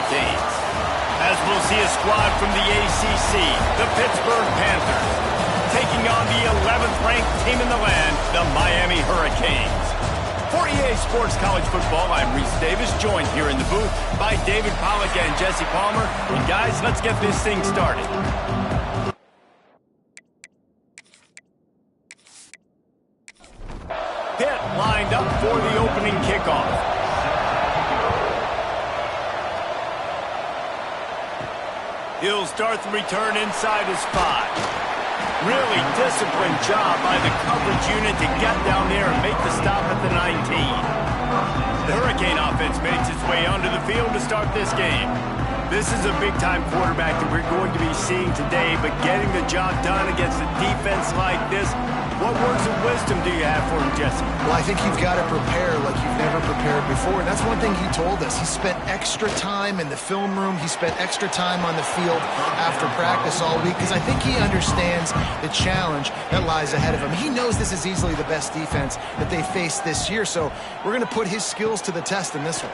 Hurricanes. As we'll see a squad from the ACC, the Pittsburgh Panthers, taking on the 11th ranked team in the land, the Miami Hurricanes. For EA Sports College Football, I'm Reese Davis, joined here in the booth by David Pollack and Jesse Palmer. And guys, let's get this thing started. Pitt lined up for the opening kickoff. He'll start the return inside his 5. Really disciplined job by the coverage unit to get down there and make the stop at the 19. The Hurricane offense makes its way onto the field to start this game. This is a big-time quarterback that we're going to be seeing today, but getting the job done against a defense like this, what words of wisdom do you have for him, Jesse? Well, I think you've got to prepare like you've never prepared before, and that's one thing he told us. He spent extra time in the film room. He spent extra time on the field after practice all week because I think he understands the challenge that lies ahead of him. He knows this is easily the best defense that they faced this year, so we're going to put his skills to the test in this one.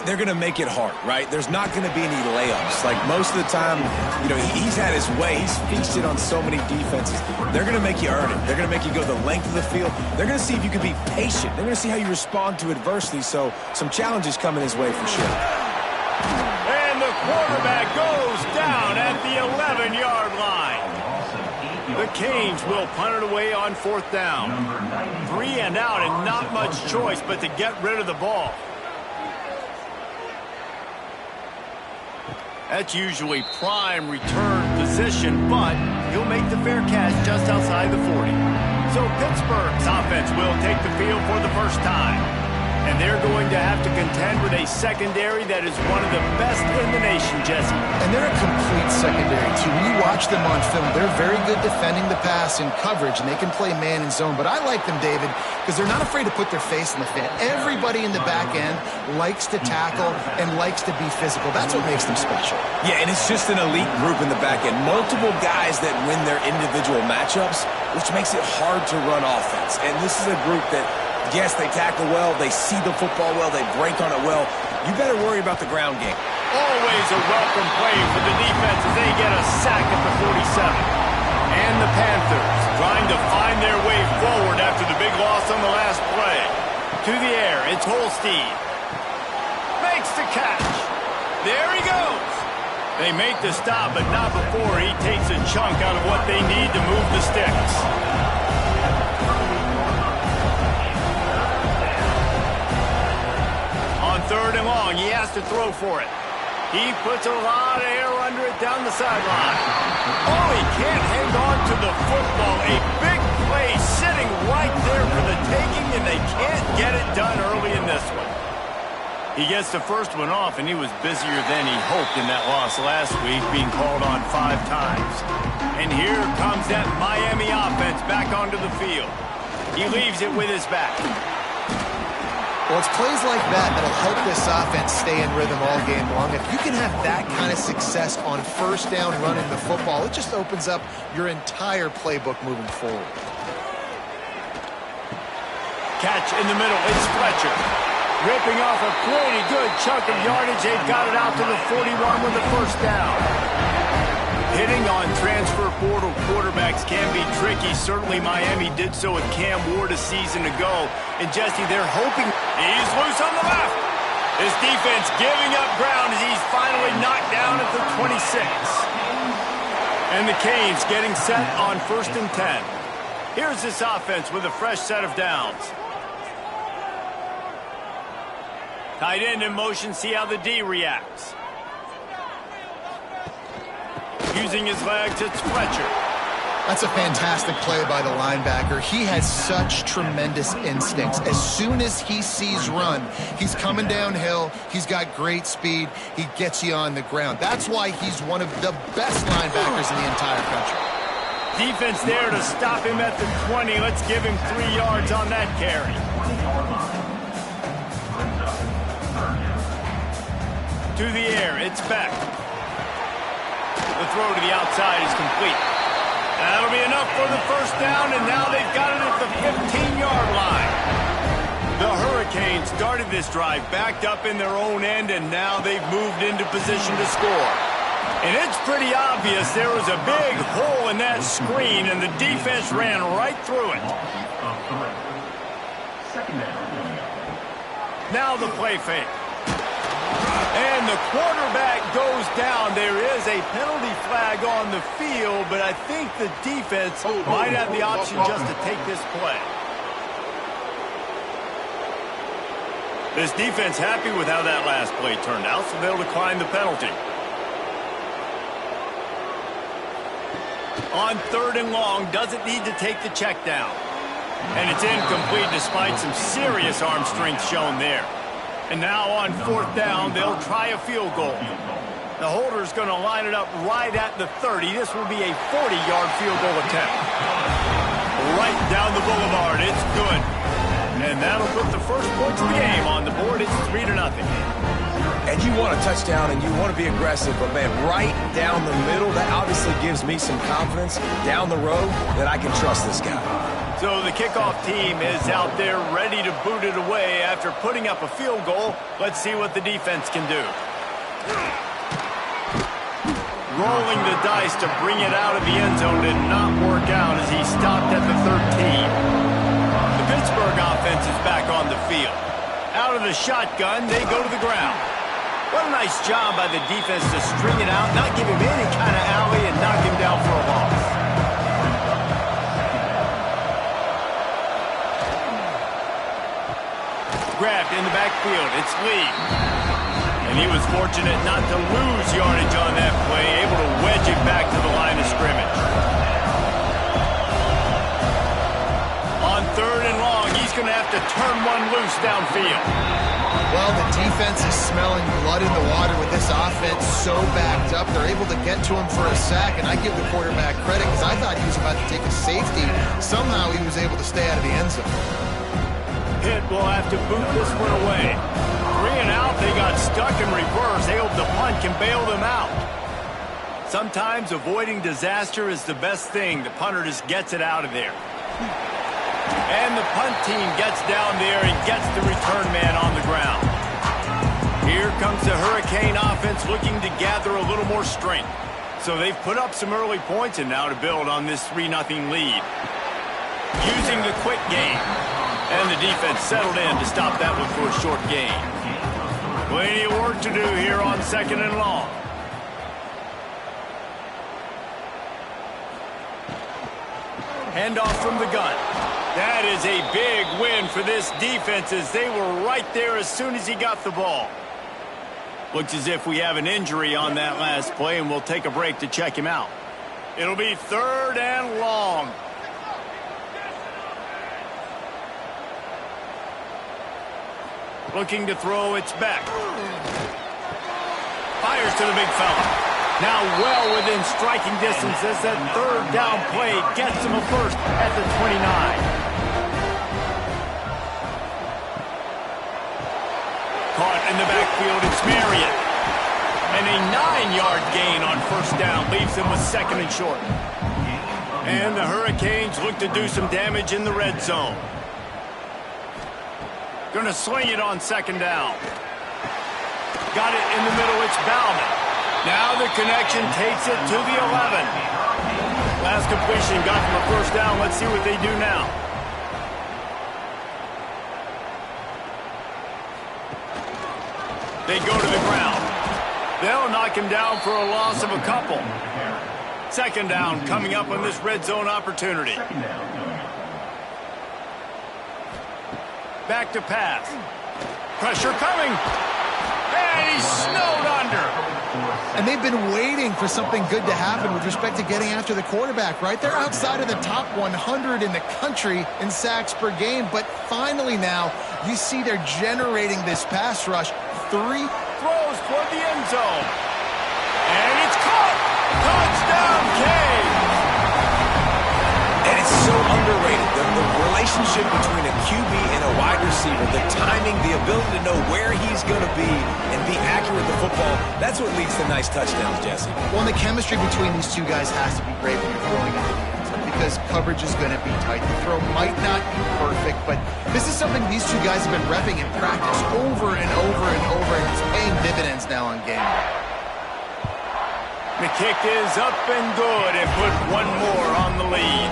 They're going to make it hard, right? There's not going to be any layups. Like most of the time, you know, he's had his way. He's feasted on so many defenses. They're going to make you earn it. They're going to make you go the length of the field. They're going to see if you can be patient. They're going to see how you respond to adversity. So some challenges coming his way for sure. And the quarterback goes down at the 11-yard line. The Canes will punt it away on 4th down. 3 and out and not much choice but to get rid of the ball. That's usually prime return position, but he'll make the fair catch just outside the 40. So Pittsburgh's offense will take the field for the first time. And they're going to have to contend with a secondary that is one of the best in the nation, Jesse. And they're a complete secondary, too. When you watch them on film, they're very good defending the pass in coverage, and they can play man and zone. But I like them, David, because they're not afraid to put their face in the fan. Everybody in the back end likes to tackle and likes to be physical. That's what makes them special. Yeah, and it's just an elite group in the back end. Multiple guys that win their individual matchups, which makes it hard to run offense. And this is a group that, yes, they tackle well, they see the football well, they break on it well. You better worry about the ground game. Always a welcome play for the defense as they get a sack at the 47. And the Panthers trying to find their way forward after the big loss on the last play. To the air, it's Holstein. Makes the catch. There he goes. They make the stop, but not before he takes a chunk out of what they need to move the sticks. On 3rd and long, he has to throw for it. He puts a lot of air under it down the sideline. Oh, he can't hang on to the football. A big play sitting right there for the taking, and they can't get it done early in this one. He gets the first one off, and he was busier than he hoped in that loss last week, being called on 5 times. And here comes that Miami offense back onto the field. He leaves it with his back. Well, it's plays like that that'll help this offense stay in rhythm all game long. If you can have that kind of success on 1st down running the football, it just opens up your entire playbook moving forward. Catch in the middle, it's Fletcher. Ripping off a pretty good chunk of yardage. They've got it out to the 41 with the 1st down. Hitting on transfer portal quarterbacks can be tricky. Certainly Miami did so with Cam Ward a season ago. And Jesse, they're hoping he's loose on the left. His defense giving up ground as he's finally knocked down at the 26. And the Canes getting set on 1st and 10. Here's this offense with a fresh set of downs. Tight end in motion, see how the D reacts. Using his legs, it's Fletcher. That's a fantastic play by the linebacker. He has such tremendous instincts. As soon as he sees run, he's coming downhill. He's got great speed. He gets you on the ground. That's why he's one of the best linebackers in the entire country. Defense there to stop him at the 20. Let's give him 3 yards on that carry. To the air, it's Beck. The throw to the outside is complete. That'll be enough for the 1st down, and now they've got it at the 15-yard line. The Hurricanes Hurricanes started this drive backed up in their own end, and now they've moved into position to score. And it's pretty obvious there was a big hole in that screen, and the defense ran right through it. Now the play fake. And the quarterback goes down. There is a penalty flag on the field, but I think the defense might have the option just to take this play. This defense happy with how that last play turned out, so they'll decline the penalty. On 3rd and long, doesn't need to take the check down. And it's incomplete despite some serious arm strength shown there. And now on 4th down, they'll try a field goal. The holder's going to line it up right at the 30. This will be a 40-yard field goal attempt. Right down the boulevard. It's good. And that'll put the first points of the game on the board. It's 3-0. And you want a touchdown and you want to be aggressive, but man, right down the middle, that obviously gives me some confidence down the road that I can trust this guy. So the kickoff team is out there ready to boot it away after putting up a field goal. Let's see what the defense can do. Rolling the dice to bring it out of the end zone did not work out as he stopped at the 13. The Pittsburgh offense is back on the field. Out of the shotgun, they go to the ground. What a nice job by the defense to string it out, not give him any kind of alley, and knock him down for a loss. Grabbed in the backfield. It's Lee. And he was fortunate not to lose yardage on that play, able to wedge it back to the line of scrimmage. On 3rd and long, he's going to have to turn one loose downfield. Well, the defense is smelling blood in the water with this offense so backed up. They're able to get to him for a sack, and I give the quarterback credit because I thought he was about to take a safety. Somehow he was able to stay out of the end zone. Pitt will have to boot this one away. 3 and out, they got stuck in reverse. They hope the punt can bail them out. Sometimes avoiding disaster is the best thing. The punter just gets it out of there. And the punt team gets down there and gets the return man on the ground. Here comes the Hurricane offense looking to gather a little more strength. So they've put up some early points and now to build on this 3-0 lead. Using the quick game. And the defense settled in to stop that one for a short gain. Plenty of work to do here on 2nd and long. Handoff from the gun. That is a big win for this defense as they were right there as soon as he got the ball. Looks as if we have an injury on that last play, and we'll take a break to check him out. It'll be 3rd and long. Looking to throw, it's back. Fires to the big fella. Now well within striking distance as that 3rd down play gets him a first at the 29. Caught in the backfield, it's Marriott. And a 9-yard gain on 1st down leaves him with 2nd and short. And the Hurricanes look to do some damage in the red zone. Going to swing it on 2nd down. Got it in the middle, it's Bauman. Now the connection takes it to the 11. Last completion got them a 1st down. Let's see what they do now. They go to the ground. They'll knock him down for a loss of a couple. 2nd down coming up on this red zone opportunity. Back to pass. Pressure coming. And he's snowed under. And they've been waiting for something good to happen with respect to getting after the quarterback, right? They're outside of the top 100 in the country in sacks per game, but finally now you see they're generating this pass rush. 3 throws toward the end zone. And it's caught. Touchdown, Cade. And it's so underrated. The relationship between a QB and a wide receiver, the timing, the ability to know where he's going to be and be accurate with the football, that's what leads to nice touchdowns, Jesse. Well, and the chemistry between these two guys has to be great when you're throwing it in the end zone, because coverage is going to be tight. The throw might not be perfect, but this is something these two guys have been repping in practice over and over and over, and it's paying dividends now on game day. The kick is up and good, and put one more on the lead.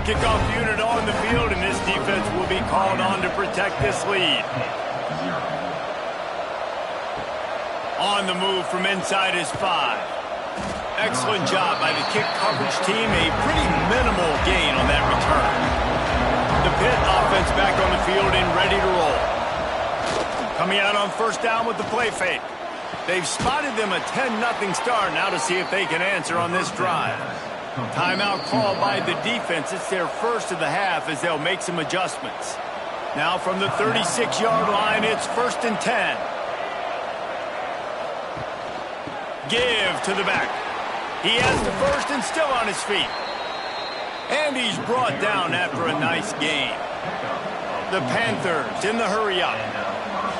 Kickoff unit on the field, and this defense will be called on to protect this lead. On the move from inside is 5. Excellent job by the kick coverage team. A pretty minimal gain on that return. The Pitt offense back on the field and ready to roll. Coming out on first down with the play fake. They've spotted them a 10-0 start now to see if they can answer on this drive. Timeout called by the defense. It's their first of the half as they'll make some adjustments. Now from the 36-yard line, it's 1st and 10. Give to the back. He has the first and still on his feet. And he's brought down after a nice gain. The Panthers in the hurry-up.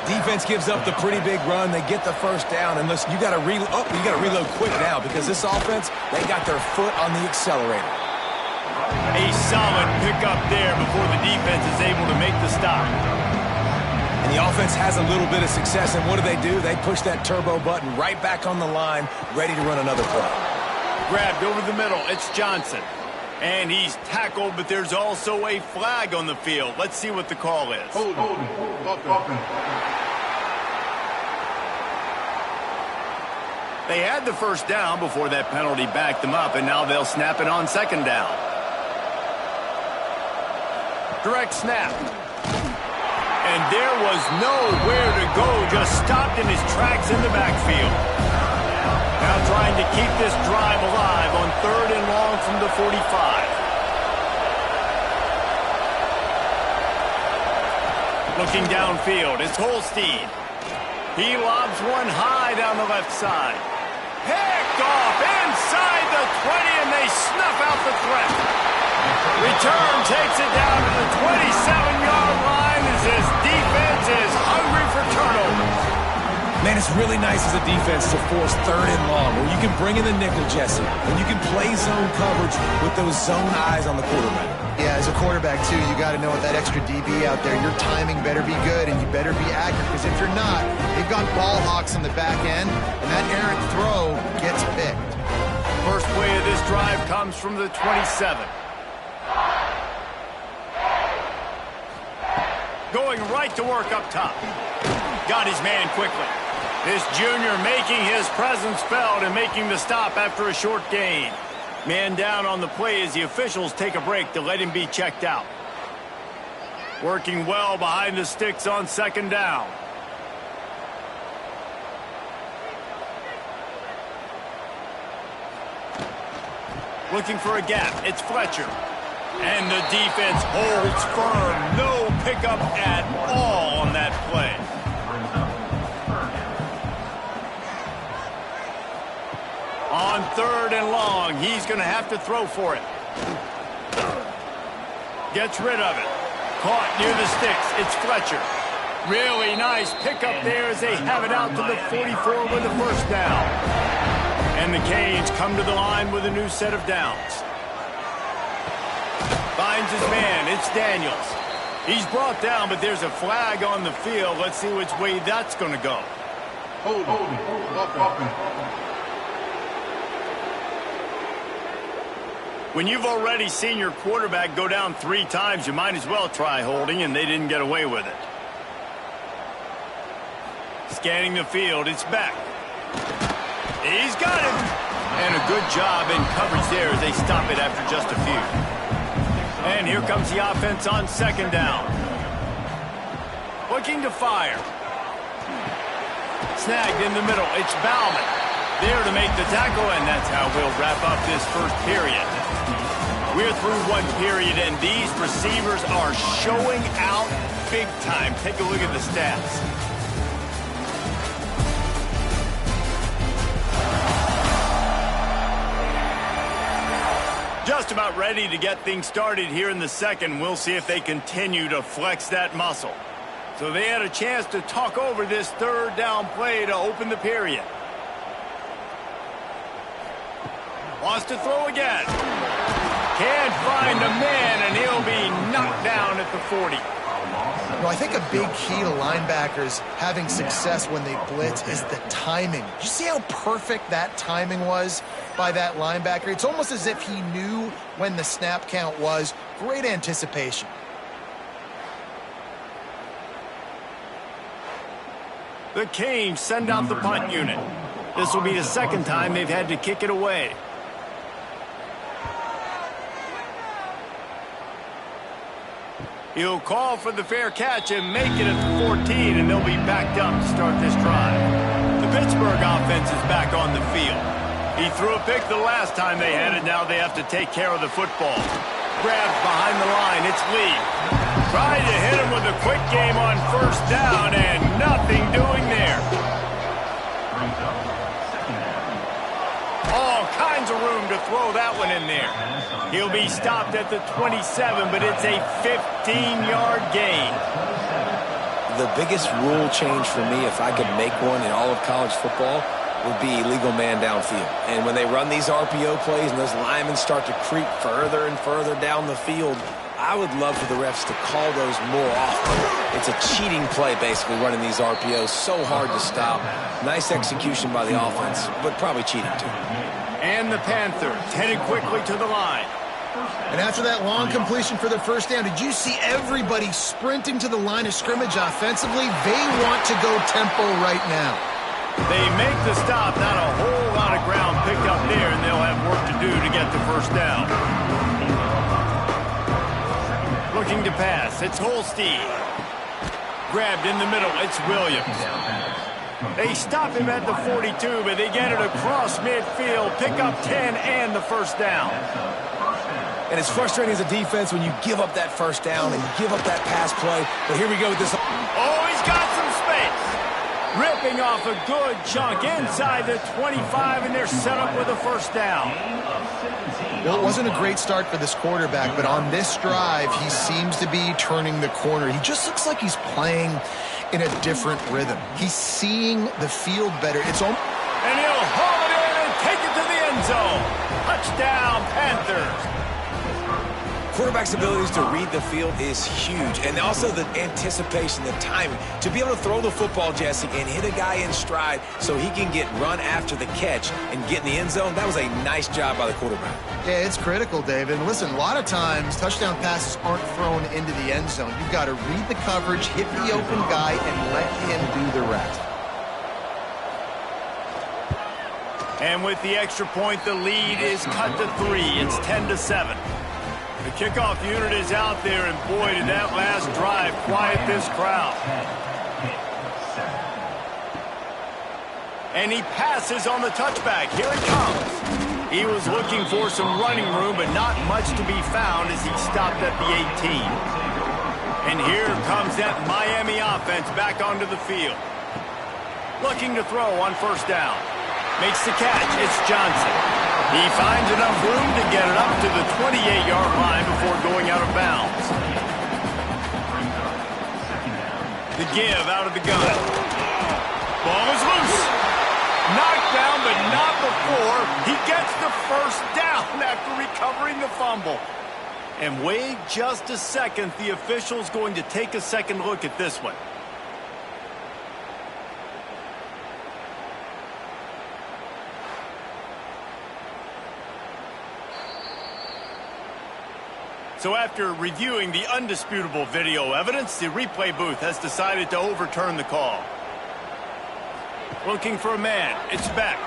Defense gives up the pretty big run. They get the first down. And listen, you got to reload quick now because this offense, they got their foot on the accelerator. A solid pickup there before the defense is able to make the stop. And the offense has a little bit of success. And what do? They push that turbo button right back on the line, ready to run another play. Grabbed over the middle. It's Johnson. And he's tackled, but there's also a flag on the field. Let's see what the call is. Hold. They had the first down before that penalty backed them up, and now they'll snap it on second down. Direct snap. And there was nowhere to go, just stopped in his tracks in the backfield. Now trying to keep this drive alive on 3rd and long from the 45. Looking downfield, it's Holstein. He lobs one high down the left side. Picked off inside the 20, and they snuff out the threat. Return takes it down to the 27-yard line as his defense is hungry for turnovers. Man, it's really nice as a defense to force 3rd and long, where you can bring in the nickel, Jesse, and you can play zone coverage with those zone eyes on the quarterback. Yeah, as a quarterback, too, you got to know with that extra DB out there, your timing better be good and you better be accurate, because if you're not, they've got ball hawks on the back end, and that errant throw gets picked. First play of this drive comes from the 27. Going right to work up top. Got his man quickly. This junior making his presence felt and making the stop after a short gain. Man down on the play as the officials take a break to let him be checked out. Working well behind the sticks on second down. Looking for a gap. It's Fletcher. And the defense holds firm. No pickup at all on that play. On 3rd and long, he's going to have to throw for it. Gets rid of it. Caught near the sticks. It's Fletcher. Really nice pickup there as they have it out to the 44 with the first down. And the Canes come to the line with a new set of downs. Finds his man. It's Daniels. He's brought down, but there's a flag on the field. Let's see which way that's going to go. Hold. When you've already seen your quarterback go down 3 times, you might as well try holding, and they didn't get away with it. Scanning the field, it's back. He's got him. And a good job in coverage there as they stop it after just a few. And here comes the offense on second down. Looking to fire. Snagged in the middle, it's Bauman. There to make the tackle, and that's how we'll wrap up this first period. We're through one period, and these receivers are showing out big time. Take a look at the stats. Just about ready to get things started here in the second. We'll see if they continue to flex that muscle. So they had a chance to talk over this 3rd down play to open the period. Wants to throw again. Can't find a man, and he'll be knocked down at the 40. I think a big key to linebackers having success when they blitz is the timing. Did you see how perfect that timing was by that linebacker? It's almost as if he knew when the snap count was. Great anticipation. The Canes send out the punt unit. This will be the second time they've had to kick it away. He'll call for the fair catch and make it at the 14, and they'll be backed up to start this drive. The Pittsburgh offense is back on the field. He threw a pick the last time they had it. Now they have to take care of the football. Grabs behind the line. It's Lee. Tried to hit him with a quick game on first down, and nothing doing there. All kinds of room to throw that one in there. He'll be stopped at the 27, but it's a 15-yard gain. The biggest rule change for me, if I could make one in all of college football, would be illegal man downfield. And when they run these RPO plays and those linemen start to creep further and further down the field, I would love for the refs to call those more often. It's a cheating play, basically, running these RPOs. So hard to stop. Nice execution by the offense, but probably cheating too. And the Panthers headed quickly to the line. And after that long completion for the first down, did you see everybody sprinting to the line of scrimmage offensively? They want to go tempo right now. They make the stop. Not a whole lot of ground picked up there, and they'll have work to do to get the first down. Looking to pass. It's Holstein. Grabbed in the middle. It's Williams. They stop him at the 42, but they get it across midfield. Pick up 10 and the first down. And it's frustrating as a defense when you give up that first down and you give up that pass play. But here we go with this. Oh, he's got some space. Ripping off a good chunk inside the 25, and they're set up with a first down. Well, it wasn't a great start for this quarterback, but on this drive, he seems to be turning the corner. He just looks like he's playing in a different rhythm. He's seeing the field better. It's almost... And he'll haul it in and take it to the end zone. Touchdown, Panthers. Quarterback's abilities to read the field is huge, and also the anticipation, the timing. To be able to throw the football, Jesse, and hit a guy in stride so he can get run after the catch and get in the end zone, that was a nice job by the quarterback. Yeah, it's critical, David. And listen, a lot of times touchdown passes aren't thrown into the end zone. You've got to read the coverage, hit the open guy, and let him do the rest. And with the extra point, the lead is cut to 3. It's 10-7. The kickoff unit is out there, and boy, did that last drive quiet this crowd. And he passes on the touchback. Here it comes. He was looking for some running room, but not much to be found as he stopped at the 18. And here comes that Miami offense back onto the field. Looking to throw on first down. Makes the catch. It's Johnson. He finds enough room to get it up to the 28-yard line before going out of bounds. The give out of the gun. Ball is loose. Knocked down, but not before. He gets the first down after recovering the fumble. And wait just a second. The official's going to take a second look at this one. So after reviewing the undisputable video evidence, the replay booth has decided to overturn the call. Looking for a man. It's Beck.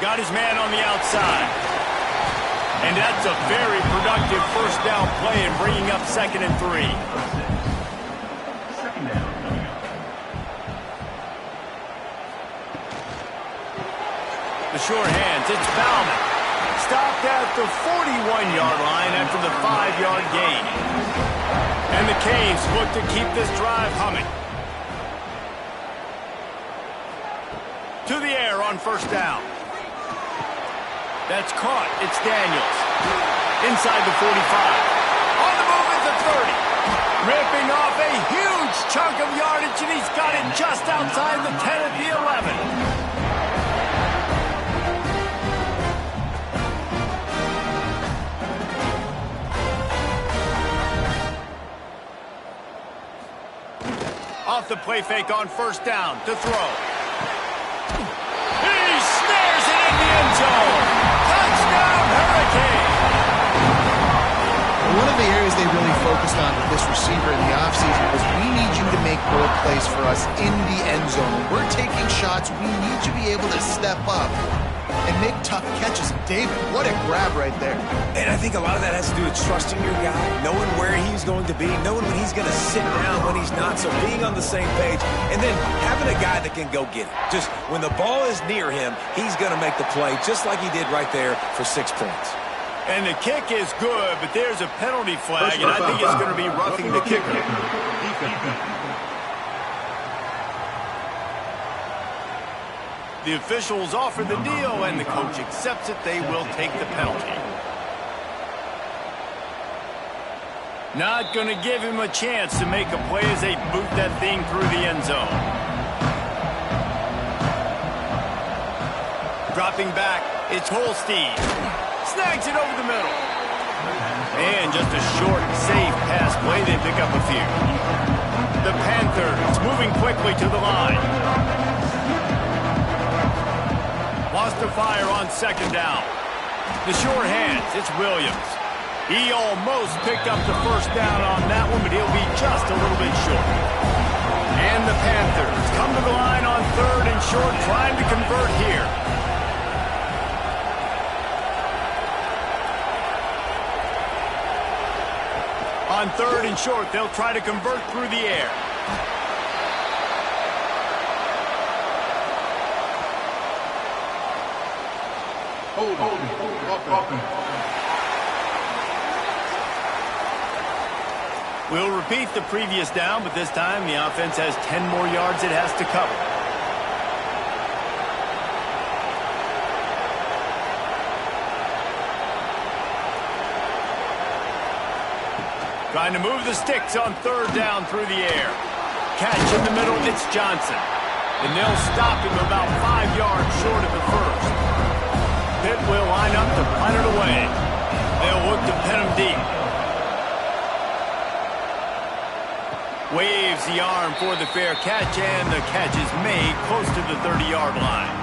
Got his man on the outside. And that's a very productive first down play in bringing up 2nd and 3. The short hands. It's Bauman. Stopped at the 41-yard line after the 5-yard gain. And the Canes look to keep this drive humming. To the air on first down. That's caught. It's Daniels. Inside the 45. On the move at the 30. Ripping off a huge chunk of yardage, and he's got it just outside the 10 at the 11. off the play fake on first down to throw. He snares it in the end zone. Touchdown, Hurricane. One of the areas they really focused on with this receiver in the offseason was we need you to make more plays for us in the end zone. When we're taking shots, we need you to be able to step up and make tough catches. David, what a grab right there. And I think a lot of that has to do with trusting your guy, knowing where he's going to be, knowing when he's going to sit down, when he's not, so being on the same page, and then having a guy that can go get it. Just when the ball is near him, he's going to make the play, just like he did right there for 6 points. And the kick is good, but there's a penalty flag, and I think it's going to be roughing the kicker. The officials offer the deal, and the coach accepts it. They will take the penalty. Not going to give him a chance to make a play as they boot that thing through the end zone. Dropping back, it's Holstein. Snags it over the middle. And just a short, safe pass play. They pick up a few. The Panthers moving quickly to the line. Wants to fire on second down. The short hands, it's Williams. He almost picked up the first down on that one, but he'll be just a little bit short. And the Panthers come to the line on third and short, trying to convert here. On third and short, they'll try to convert through the air. We'll repeat the previous down, but this time the offense has 10 more yards it has to cover. Trying to move the sticks on third down through the air. Catch in the middle, it's Johnson. And they'll stop him about 5 yards short of the first. Pitt will line up to punt it away. They'll look to pin him deep. Waves the arm for the fair catch, and the catch is made close to the 30-yard line.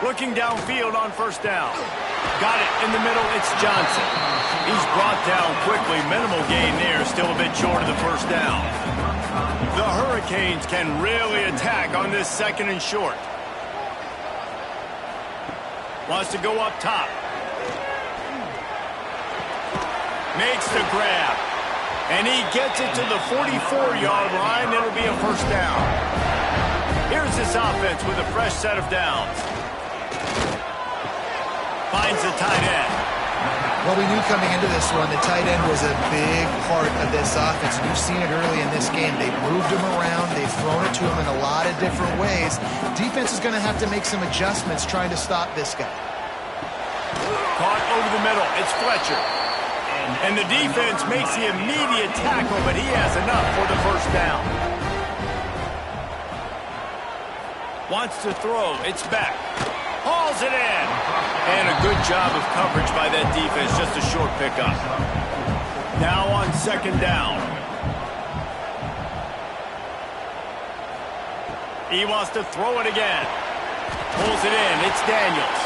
Looking downfield on first down. Got it in the middle, it's Johnson. He's brought down quickly. Minimal gain there, still a bit short of the first down. The Hurricanes can really attack on this second and short. Wants to go up top. Makes the grab. And he gets it to the 44-yard line. It'll be a first down. Here's this offense with a fresh set of downs. Finds the tight end. Well, we knew coming into this one the tight end was a big part of this offense. You've seen it early in this game. They've moved him around. They've thrown it to him in a lot of different ways. Defense is going to have to make some adjustments trying to stop this guy. Caught over the middle. It's Fletcher. And the defense makes the immediate tackle, but he has enough for the first down. Wants to throw. It's back. Hauls it in. And a good job of coverage by that defense. Just a short pickup. Now on second down. He wants to throw it again. Pulls it in. It's Daniels.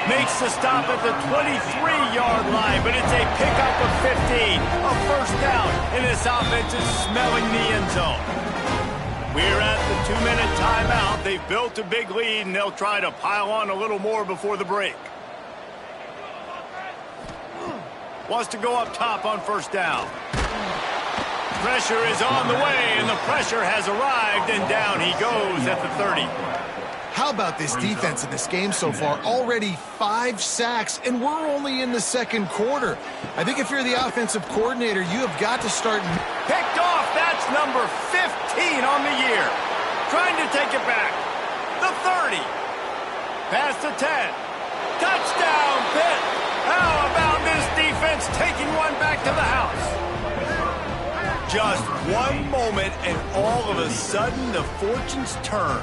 Makes the stop at the 23-yard line, but it's a pickup of 15. A first down, and this offense is smelling the end zone. We're at the 2-minute timeout. They've built a big lead, and they'll try to pile on a little more before the break. Wants to go up top on first down. Pressure is on the way, and the pressure has arrived, and down he goes at the 30. How about this defense in this game so far? Already 5 sacks, and we're only in the second quarter. I think if you're the offensive coordinator, you have got to start. Picked off. That's number 15 on the year. Trying to take it back. The 30. Past the 10. Touchdown, Pitt. How about this defense taking one back to the house? Just one moment, and all of a sudden, the fortunes turn.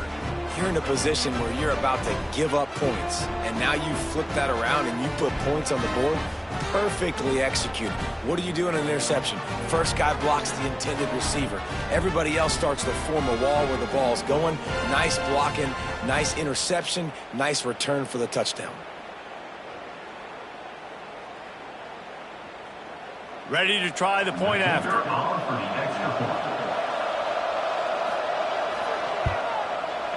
you're in a position where you're about to give up points, and now you flip that around and you put points on the board. Perfectly executed. What do you do in an interception? First guy blocks the intended receiver. Everybody else starts to form a wall where the ball's going. Nice blocking, nice interception, nice return for the touchdown. Ready to try the point after.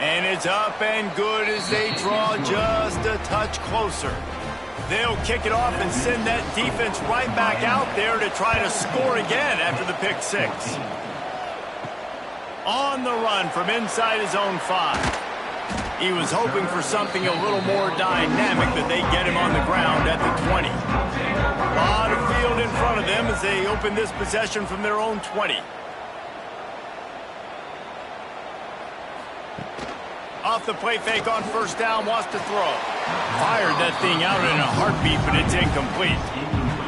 And it's up and good as they draw just a touch closer. They'll kick it off and send that defense right back out there to try to score again after the pick six. On the run from inside his own 5. He was hoping for something a little more dynamic, but they get him on the ground at the 20. A lot of field in front of them as they open this possession from their own 20. Off the play fake on first down, wants to throw. Fired that thing out in a heartbeat, but it's incomplete.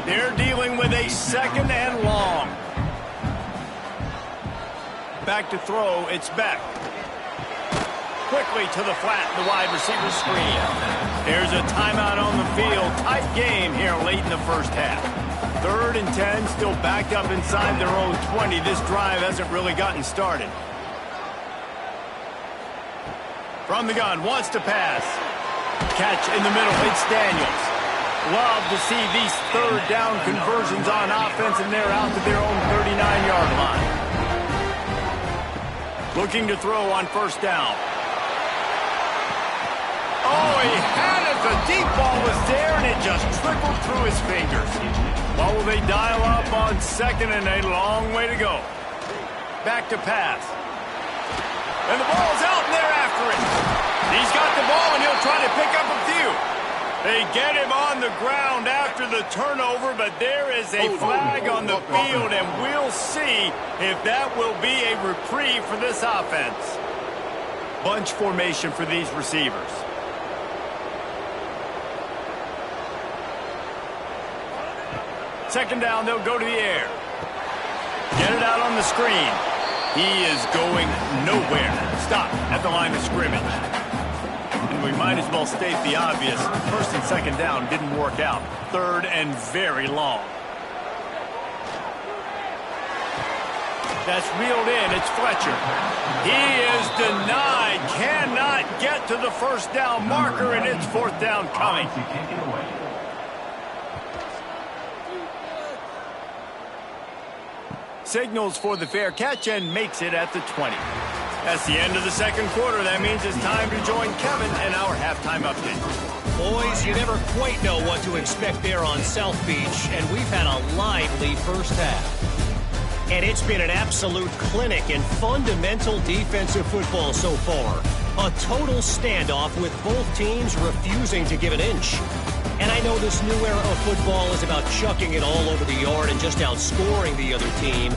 They're dealing with a second and long. Back to throw, it's Beck. Quickly to the flat, the wide receiver screen. There's a timeout on the field. Tight game here late in the first half. 3rd and 10, still backed up inside their own 20. This drive hasn't really gotten started. From the gun, wants to pass. Catch in the middle, it's Daniels. Love to see these 3rd down conversions on offense, and they're out to their own 39-yard line. Looking to throw on first down. Oh, he had it. The deep ball was there, and it just trickled through his fingers. What will they dial up on 2nd and a long way to go? Back to pass. And the ball's out, and they're after it. He's got the ball, and he'll try to pick up a few. They get him on the ground after the turnover, but there is a flag on the field, and we'll see if that will be a reprieve for this offense. Bunch formation for these receivers. Second down, they'll go to the air. Get it out on the screen. He is going nowhere. Stop at the line of scrimmage. And we might as well state the obvious. 1st and 2nd down didn't work out. 3rd and very long. That's reeled in. It's Fletcher. He is denied. Cannot get to the first down marker, and it's 4th down coming. Signals for the fair catch and makes it at the 20. That's the end of the 2nd quarter. That means it's time to join Kevin in our halftime update. Boys, you never quite know what to expect there on South Beach, and we've had a lively first half. And it's been an absolute clinic in fundamental defensive football so far. A total standoff with both teams refusing to give an inch. And I know this new era of football is about chucking it all over the yard and just outscoring the other team.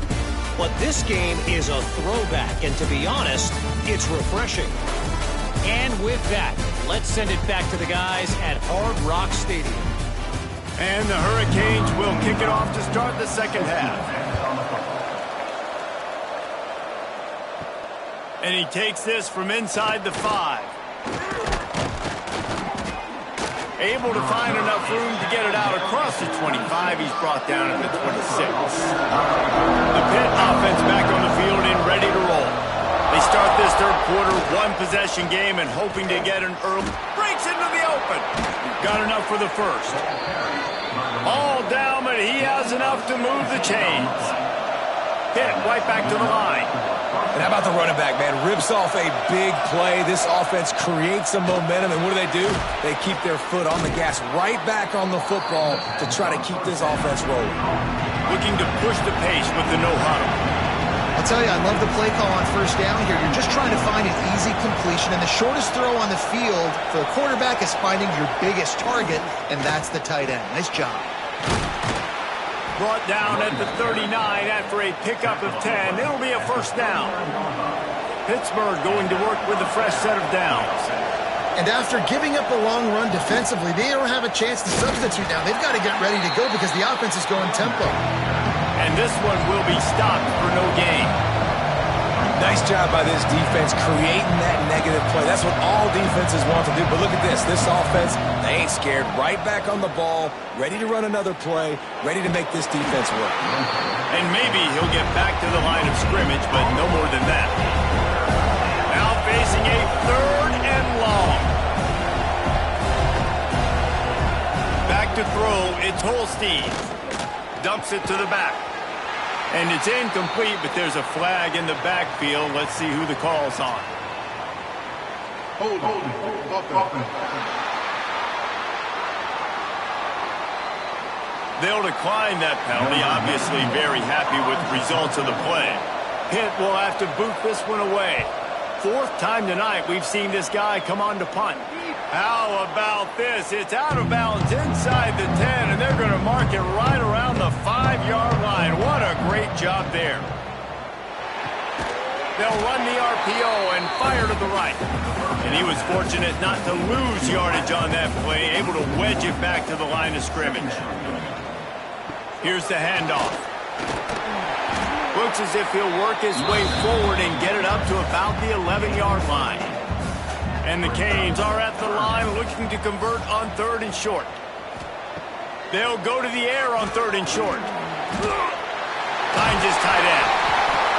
But this game is a throwback, and to be honest, it's refreshing. And with that, let's send it back to the guys at Hard Rock Stadium. And the Hurricanes will kick it off to start the 2nd half. And he takes this from inside the 5. Able to find enough room to get it out across the 25. He's brought down at the 26. The Pitt offense back on the field and ready to roll. They start this 3rd quarter, 1-possession game, and hoping to get an early. Breaks into the open. Got enough for the 1st. All down, but he has enough to move the chains. Pitt right back to the line. And how about the running back, man? Rips off a big play. This offense creates some momentum, and what do? They keep their foot on the gas right back on the football to try to keep this offense rolling. Looking to push the pace with the no-huddle. I'll tell you, I love the play call on first down here. You're just trying to find an easy completion, and the shortest throw on the field for the quarterback is finding your biggest target, and that's the tight end. Nice job. Brought down at the 39 after a pickup of 10. It'll be a 1st down. Pittsburgh going to work with a fresh set of downs. And after giving up a long run defensively, they don't have a chance to substitute now. They've got to get ready to go because the offense is going tempo. And this one will be stopped for no gain. Nice job by this defense creating that negative play. That's what all defenses want to do. But look at this. This offense, they ain't scared. Right back on the ball, ready to run another play, ready to make this defense work. And maybe he'll get back to the line of scrimmage, but no more than that. Now facing a 3rd and long. Back to throw, it's Holstein. Dumps it to the back. And it's incomplete, but there's a flag in the backfield. Let's see who the call's on. They'll decline that penalty. Obviously very happy with the results of the play. Pitt will have to boot this one away. 4th time tonight we've seen this guy come on to punt. How about this? It's out of bounds inside the 10, and they're going to mark it right around the 5-yard line. What a great job there. They'll run the RPO and fire to the right. And he was fortunate not to lose yardage on that play, able to wedge it back to the line of scrimmage. Here's the handoff. Looks as if he'll work his way forward and get it up to about the 11-yard line. And the Canes are at the line looking to convert on 3rd and short. They'll go to the air on 3rd and short. Finds his tight end.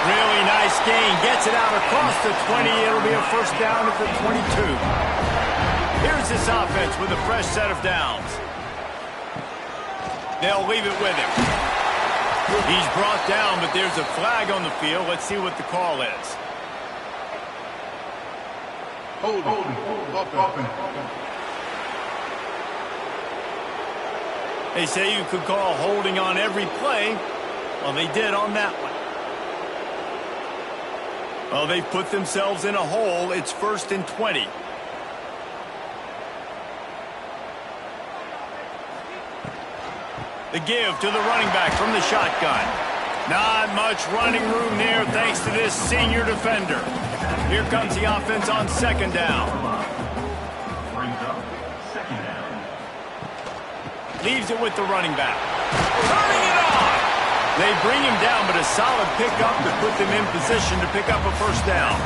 Really nice gain. Gets it out across the 20. It'll be a 1st down at the 22. Here's this offense with a fresh set of downs. They'll leave it with him. He's brought down, but there's a flag on the field. Let's see what the call is. They say you could call holding on every play. Well, they did on that one. Well, they've put themselves in a hole. It's 1st and 20. The give to the running back from the shotgun. Not much running room there thanks to this senior defender. Here comes the offense on 2nd down. Leaves it with the running back. Turning it on! They bring him down, but a solid pickup to put them in position to pick up a 1st down.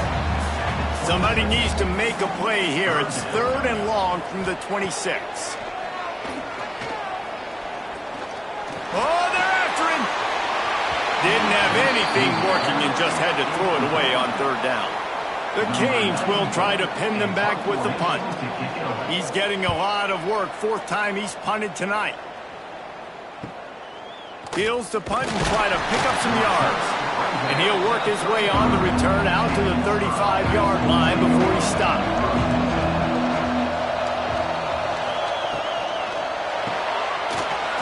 Somebody needs to make a play here. It's 3rd and long from the 26. Oh, they're after him! Didn't have anything working and just had to throw it away on 3rd down. The Canes will try to pin them back with the punt. He's getting a lot of work. 4th time he's punted tonight. Heels to punt and try to pick up some yards. And he'll work his way on the return out to the 35-yard line before he stopped.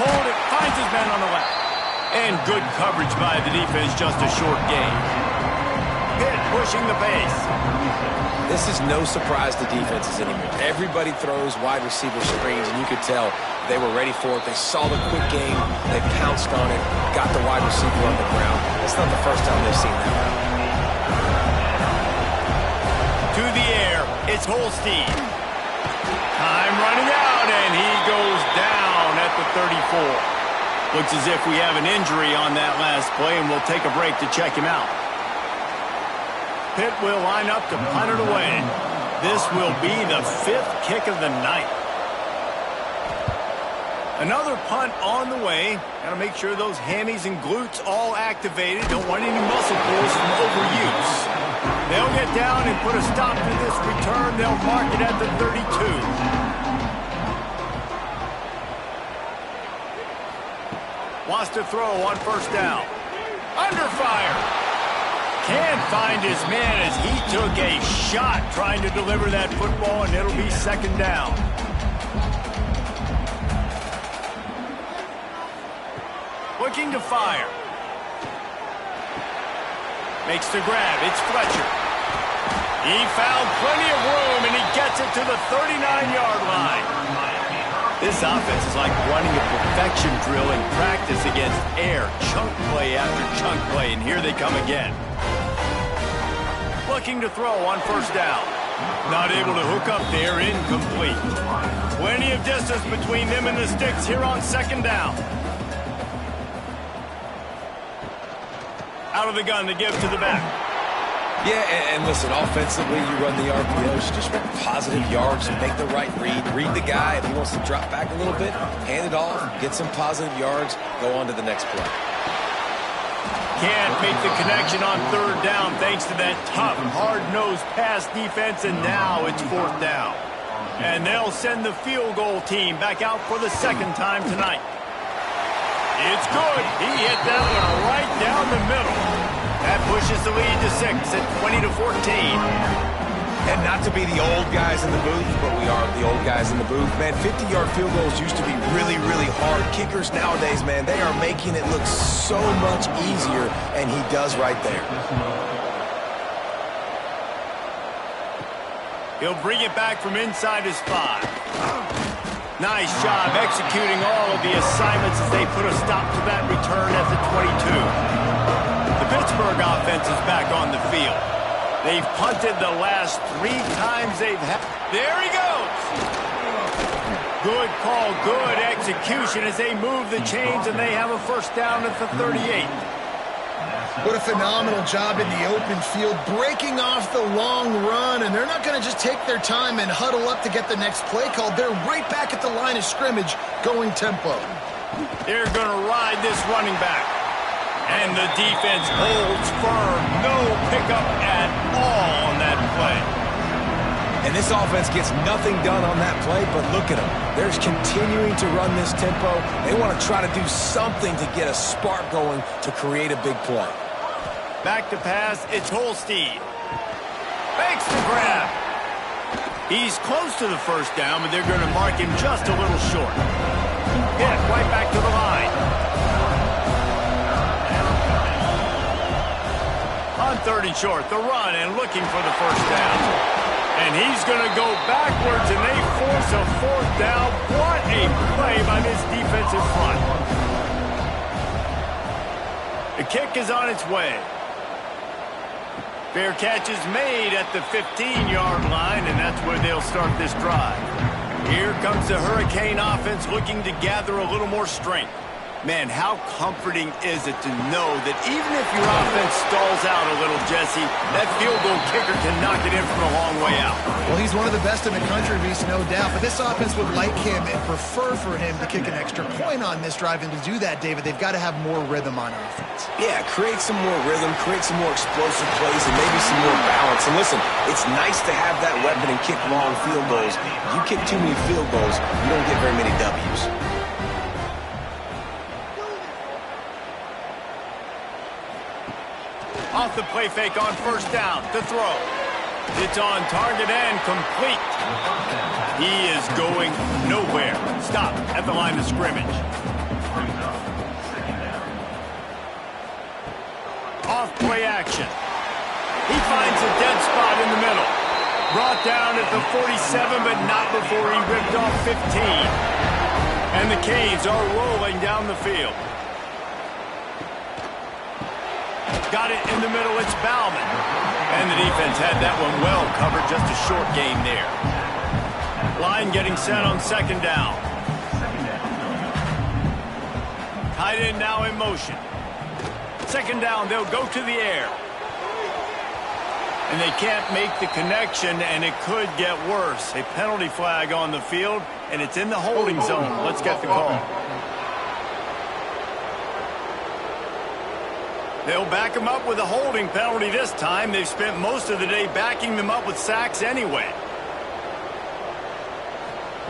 Hold it, finds his man on the left. And good coverage by the defense, just a short gain. Pitt pushing the pace. This is no surprise to defenses anymore. Everybody throws wide receiver screens, and you could tell they were ready for it. They saw the quick game. They pounced on it, got the wide receiver on the ground. It's not the first time they've seen that route. To the air, it's Holstein. Time running out, and he goes down at the 34. Looks as if we have an injury on that last play, and we'll take a break to check him out. Pitt will line up to punt it away. This will be the 5th kick of the night. Another punt on the way. Got to make sure those hammies and glutes all activated. Don't want any muscle pulls from overuse. They'll get down and put a stop to this return. They'll mark it at the 32. Wants to throw on 1st down. Under fire. Can't find his man as he took a shot trying to deliver that football, and it'll be 2nd down. Looking to fire. Makes the grab. It's Fletcher. He found plenty of room, and he gets it to the 39-yard line. This offense is like running a perfection drill in practice against air. Chunk play after chunk play, and here they come again. Looking to throw on 1st down. Not able to hook up there, incomplete. Plenty of distance between them and the sticks here on 2nd down. Out of the gun to give to the back. Yeah, and listen, offensively, you run the RPOs, just run positive yards, make the right read the guy. If he wants to drop back a little bit, hand it off, get some positive yards, go on to the next play. Can't make the connection on third down thanks to that tough, hard-nosed pass defense, and now it's fourth down. And they'll send the field goal team back out for the second time tonight. It's good. He hit that one right down the middle. That pushes the lead to 6 at 20-14. And not to be the old guys in the booth, but we are the old guys in the booth. Man, 50-yard field goals used to be really, really hard. Kickers nowadays, man, they are making it look so much easier, and he does right there. He'll bring it back from inside his 5. Nice job executing all of the assignments as they put a stop to that return at the 22. The Pittsburgh offense is back on the field. They've punted the last 3 times they've had. There he goes. Good call, good execution as they move the chains, and they have a first down at the 38. What a phenomenal job in the open field, breaking off the long run, and they're not going to just take their time and huddle up to get the next play called. They're right back at the line of scrimmage, going tempo. They're going to ride this running back. And the defense holds firm. No pickup at all on that play. And this offense gets nothing done on that play, but look at them. They're continuing to run this tempo. They want to try to do something to get a spark going to create a big play. Back to pass, it's Holstein. Makes the grab. He's close to the first down, but they're going to mark him just a little short. Hit right back to the line. On 3rd and short, the run and looking for the first down. And he's going to go backwards, and they force a fourth down. What a play by this defensive front. The kick is on its way. Fair catch is made at the 15-yard line, and that's where they'll start this drive. Here comes the Hurricane offense looking to gather a little more strength. Man, how comforting is it to know that even if your offense stalls out a little, Jesse, that field goal kicker can knock it in from a long way out. Well, he's one of the best in the country, Reese, no doubt. But this offense would like him and prefer for him to kick an extra point on this drive. And to do that, David, they've got to have more rhythm on offense. Yeah, create some more rhythm, create some more explosive plays, and maybe some more balance. And listen, it's nice to have that weapon and kick long field goals. You kick too many field goals, you don't get very many W's. Off the play fake on first down to throw. It's on target and complete. He is going nowhere. Stop at the line of scrimmage. Off play action. He finds a dead spot in the middle. Brought down at the 47, but not before he ripped off 15. And the Canes are rolling down the field. Got it in the middle, it's Bauman. And the defense had that one well covered, just a short gain there. Line getting set on second down. Tight end now in motion. Second down, they'll go to the air. And they can't make the connection, and it could get worse. A penalty flag on the field, and it's in the holding zone. Let's get the call. They'll back him up with a holding penalty this time. They've spent most of the day backing them up with sacks anyway.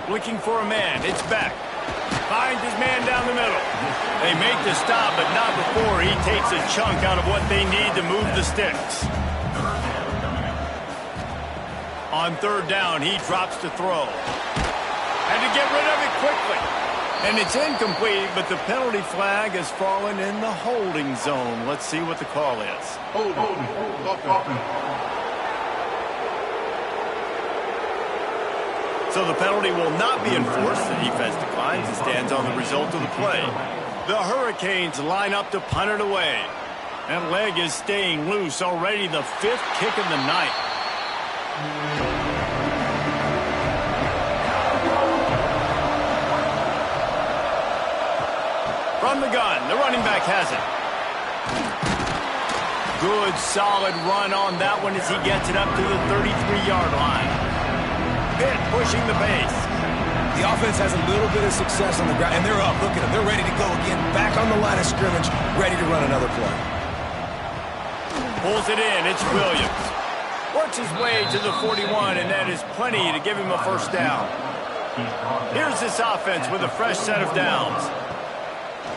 Looking for a man. It's Beck. Finds his man down the middle. They make the stop, but not before he takes a chunk out of what they need to move the sticks. On third down, he drops to throw. Had to get rid of it quickly. And it's incomplete, but the penalty flag has fallen in the holding zone. Let's see what the call is. So the penalty will not be enforced. The defense declines and stands on the result of the play. The Hurricanes line up to punt it away. That leg is staying loose. Already the 5th kick of the night. From the gun, the running back has it. Good, solid run on that one as he gets it up to the 33-yard line. Pitt pushing the base. The offense has a little bit of success on the ground, and they're up. Look at them. They're ready to go again. Back on the line of scrimmage, ready to run another play. Pulls it in. It's Williams. Works his way to the 41, and that is plenty to give him a first down. Here's this offense with a fresh set of downs.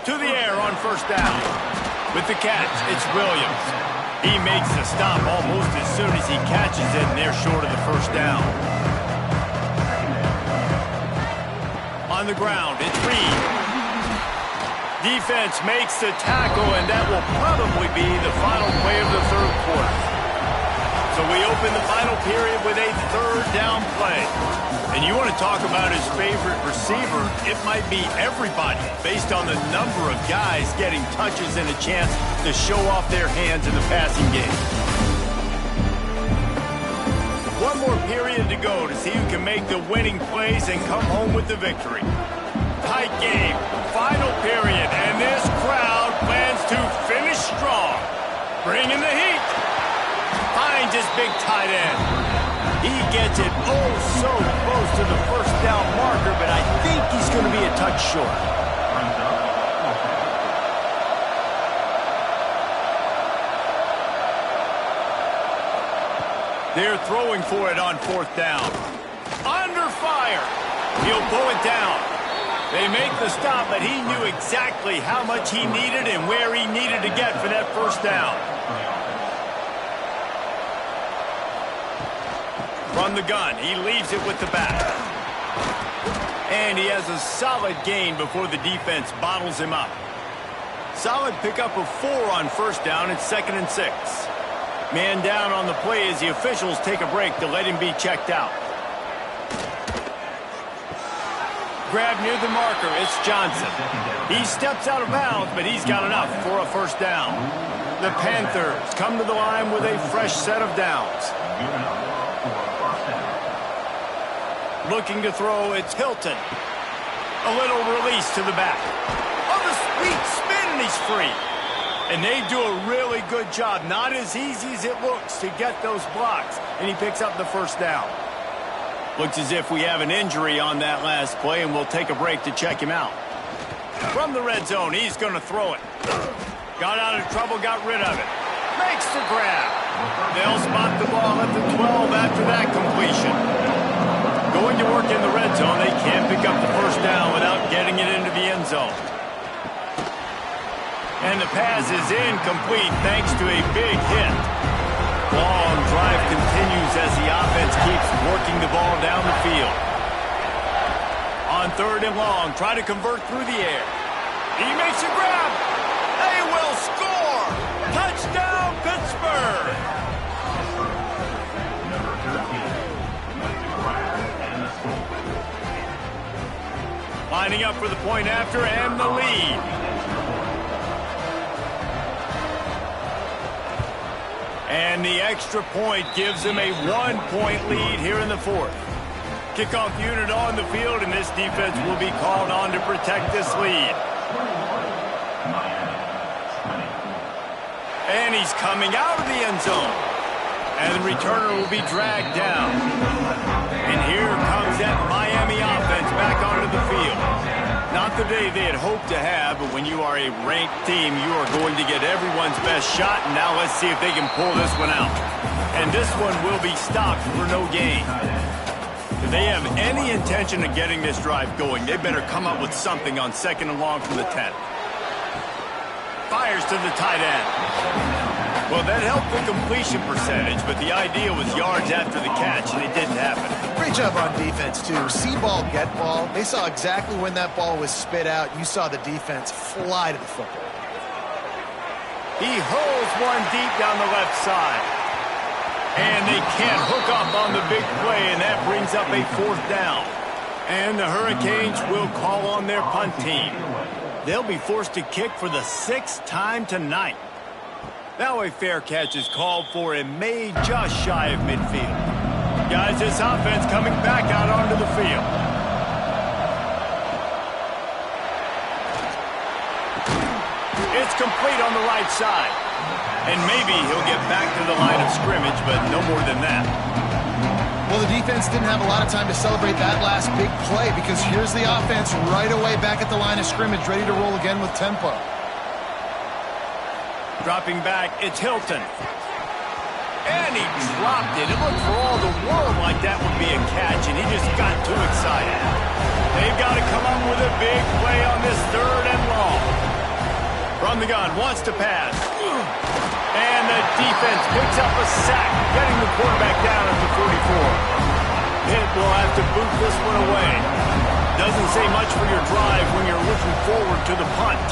To the air on first down. With the catch, it's Williams. He makes the stop almost as soon as he catches it, and they're short of the first down. On the ground, it's Reed. Defense makes the tackle, and that will probably be the final play of the third quarter. So we open the final period with a third down play. And you want to talk about his favorite receiver, it might be everybody, based on the number of guys getting touches and a chance to show off their hands in the passing game. One more period to go to see who can make the winning plays and come home with the victory. Tight game, final period, and this crowd plans to finish strong. Bringing the heat. Finds his big tight end. He gets it oh so close to the first down marker, but I think he's going to be a touch short. They're throwing for it on fourth down. Under fire. He'll pull it down. They make the stop, but he knew exactly how much he needed and where he needed to get for that first down. From the gun, he leaves it with the back. And he has a solid gain before the defense bottles him up. Solid pickup of 4 on first down. It's 2nd and 6. Man down on the play as the officials take a break to let him be checked out. Grab near the marker, it's Johnson. He steps out of bounds, but he's got enough for a first down. The Panthers come to the line with a fresh set of downs. Looking to throw, it's Hilton. A little release to the back. Oh, the sweet spin, and he's free. And they do a really good job. Not as easy as it looks to get those blocks. And he picks up the first down. Looks as if we have an injury on that last play, and we'll take a break to check him out. From the red zone, he's going to throw it. Got out of trouble, got rid of it. Makes the grab. They'll spot the ball at the 12 after that completion. Going to work in the red zone, they can't pick up the first down without getting it into the end zone. And the pass is incomplete thanks to a big hit. Long drive continues as the offense keeps working the ball down the field. On 3rd and long, try to convert through the air. He makes a grab. They will score. Touchdown, Pittsburgh. Lining up for the point after and the lead. And the extra point gives them a 1-point lead here in the 4th. Kickoff unit on the field, and this defense will be called on to protect this lead. And he's coming out of the end zone. And the returner will be dragged down. And here comes that Miami offense back onto the field. Not the day they had hoped to have, but when you are a ranked team, you are going to get everyone's best shot, and now let's see if they can pull this one out. And this one will be stopped for no gain. If they have any intention of getting this drive going, they better come up with something on 2nd and long from the 10. Fires to the tight end. Well, that helped the completion percentage, but the idea was yards after the catch, and it didn't happen. Great job on defense, too. See ball, get ball. They saw exactly when that ball was spit out. You saw the defense fly to the football. He hurls one deep down the left side. And they can't hook up on the big play, and that brings up a 4th down. And the Hurricanes will call on their punt team. They'll be forced to kick for the 6th time tonight. Now a fair catch is called for and made just shy of midfield. Guys, this offense coming back out onto the field. It's complete on the right side. And maybe he'll get back to the line of scrimmage, but no more than that. Well, the defense didn't have a lot of time to celebrate that last big play because here's the offense right away back at the line of scrimmage, ready to roll again with tempo. Dropping back, it's Hilton. And he dropped it. It looked for all the world like that would be a catch, and he just got too excited. They've got to come up with a big play on this 3rd and long. From the gun, wants to pass. And the defense picks up a sack, getting the quarterback down at the 44. Pitt will have to boot this one away. Doesn't say much for your drive when you're looking forward to the punt.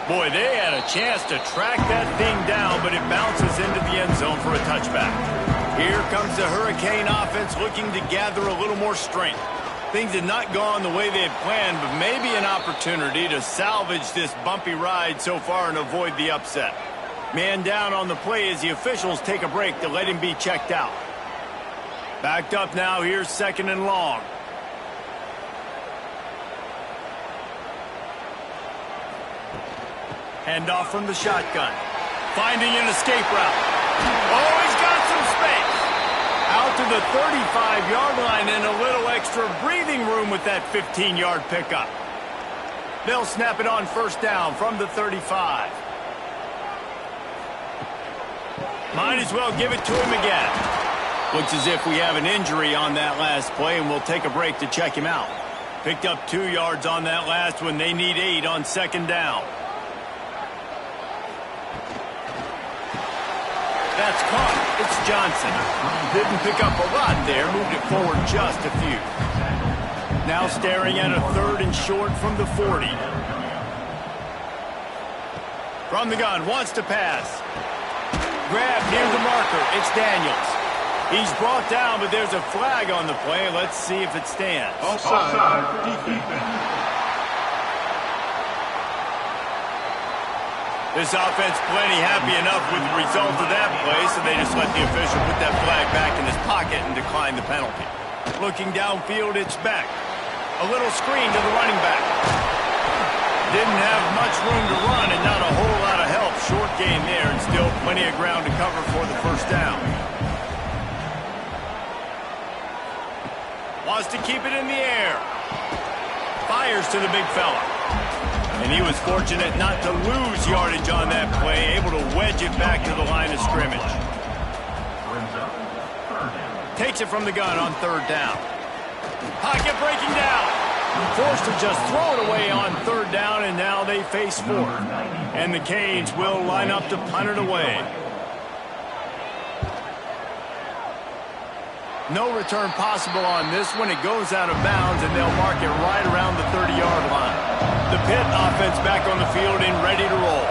Boy, they had a chance to track that thing down, but it bounces into the end zone for a touchback. Here comes the Hurricane offense looking to gather a little more strength. Things had not gone the way they had planned, but maybe an opportunity to salvage this bumpy ride so far and avoid the upset. Man down on the play as the officials take a break to let him be checked out. Backed up now, here's 2nd and long. Handoff from the shotgun. Finding an escape route. Oh, he's got some space. Out to the 35-yard line and a little extra breathing room with that 15-yard pickup. They'll snap it on 1st down from the 35. Might as well give it to him again. Looks as if we have an injury on that last play, and we'll take a break to check him out. Picked up 2 yards on that last one. They need 8 on 2nd down. That's caught. It's Johnson. Didn't pick up a lot there. Moved it forward just a few. Now staring at a 3rd and short from the 40. From the gun. Wants to pass. Grab near the marker. It's Daniels. He's brought down, but there's a flag on the play. Let's see if it stands. Offside. Defense. This offense plenty happy enough with the result of that play, so they just let the official put that flag back in his pocket and decline the penalty. Looking downfield, it's Beck. A little screen to the running back. Didn't have much room to run and not a whole lot of help. Short gain there and still plenty of ground to cover for the 1st down. Wants to keep it in the air. Fires to the big fella. And he was fortunate not to lose yardage on that play, able to wedge it back to the line of scrimmage. Takes it from the gun on 3rd down. Pocket breaking down. Forced to just throw it away on 3rd down, and now they face 4th. And the Canes will line up to punt it away. No return possible on this one. It goes out of bounds, and they'll mark it right around the 30-yard line. The Pitt offense back on the field and ready to roll.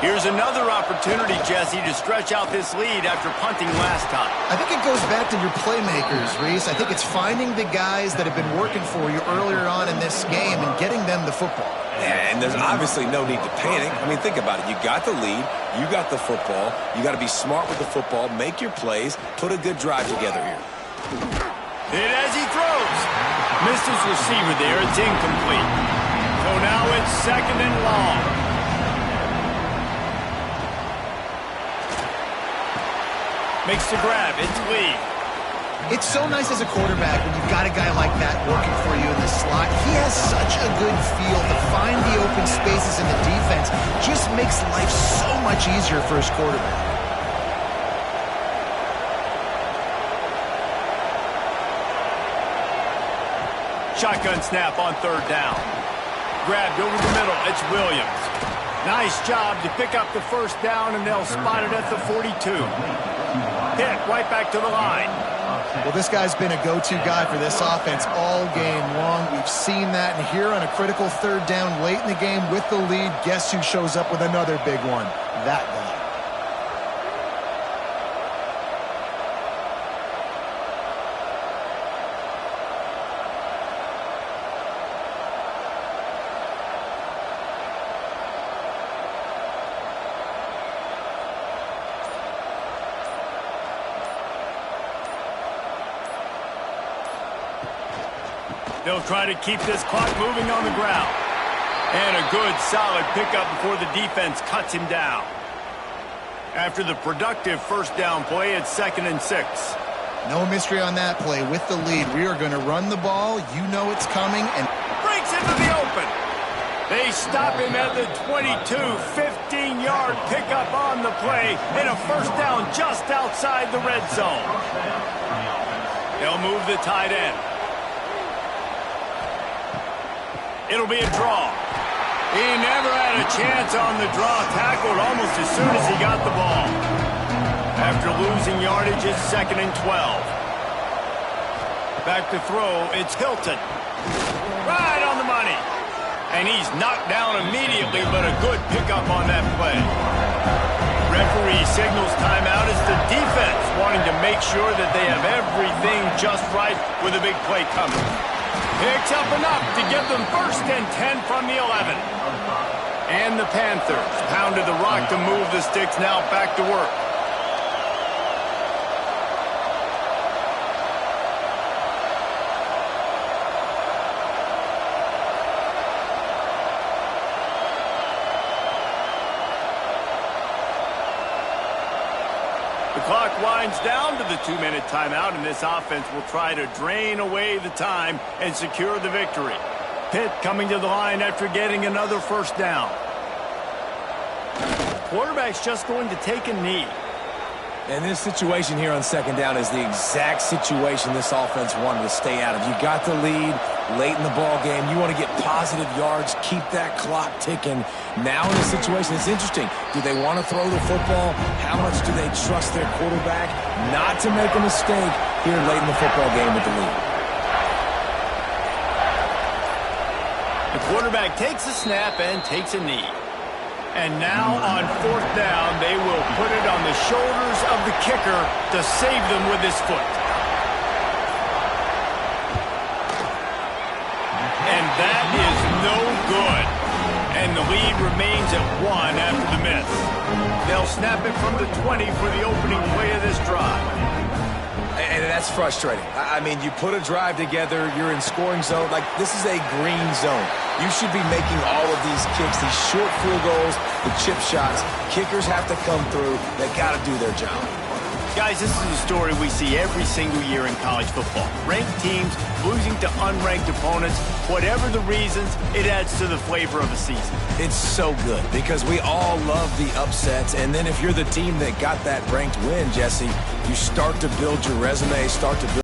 Here's another opportunity, Jesse, to stretch out this lead after punting last time. I think it goes back to your playmakers, Reese. I think it's finding the guys that have been working for you earlier on in this game and getting them the football. Yeah, and there's obviously no need to panic. I mean, think about it. You got the lead. You got the football. You got to be smart with the football, make your plays, put a good drive together here. Hit as he throws. Missed his receiver there. It's incomplete. So now it's 2nd and long. Makes the grab. It's Lee. It's so nice as a quarterback when you've got a guy like that working for you in the slot. He has such a good feel to find the open spaces in the defense. Just makes life so much easier for his quarterback. Shotgun snap on 3rd down. Grabbed over the middle. It's Williams. Nice job to pick up the 1st down, and they'll spot it at the 42. Pitt right back to the line. Well, this guy's been a go-to guy for this offense all game long. We've seen that, and here on a critical 3rd down late in the game with the lead, guess who shows up with another big one? That guy. They'll try to keep this clock moving on the ground. And a good, solid pickup before the defense cuts him down. After the productive first down play, it's 2nd and 6. No mystery on that play. With the lead, we are going to run the ball. You know it's coming. And breaks into the open. They stop him at the 22, 15-yard pickup on the play and a first down just outside the red zone. They'll move the tight end. It'll be a draw. He never had a chance on the draw, tackled almost as soon as he got the ball. After losing yardage, it's 2nd and 12. Back to throw, it's Hilton. Right on the money. And he's knocked down immediately, but a good pickup on that play. Referee signals timeout as the defense wanting to make sure that they have everything just right with a big play coming. Picks up enough to give them 1st and 10 from the 11. And the Panthers pounded the rock to move the sticks, now back to work. The clock winds down to the 2-minute timeout, and this offense will try to drain away the time and secure the victory. Pitt coming to the line after getting another first down. Quarterback's just going to take a knee. And this situation here on 2nd down is the exact situation this offense wanted to stay out of. You got the lead late in the ball game. You want to get positive yards, keep that clock ticking. Now in this situation, it's interesting. Do they want to throw the football? How much do they trust their quarterback not to make a mistake here late in the football game with the lead? The quarterback takes a snap and takes a knee. And now on 4th down, they will put it on the shoulders of the kicker to save them with his foot. And that is no good. And the lead remains at 1 after the miss. They'll snap it from the 20 for the opening play of this drive. And that's frustrating. I mean, you put a drive together, you're in scoring zone. Like, this is a green zone. You should be making all of these kicks, these short field goals, the chip shots. Kickers have to come through. They got to do their job. Guys, this is a story we see every single year in college football. Ranked teams losing to unranked opponents. Whatever the reasons, it adds to the flavor of the season. It's so good because we all love the upsets. And then if you're the team that got that ranked win, Jesse, you start to build your resume, start to build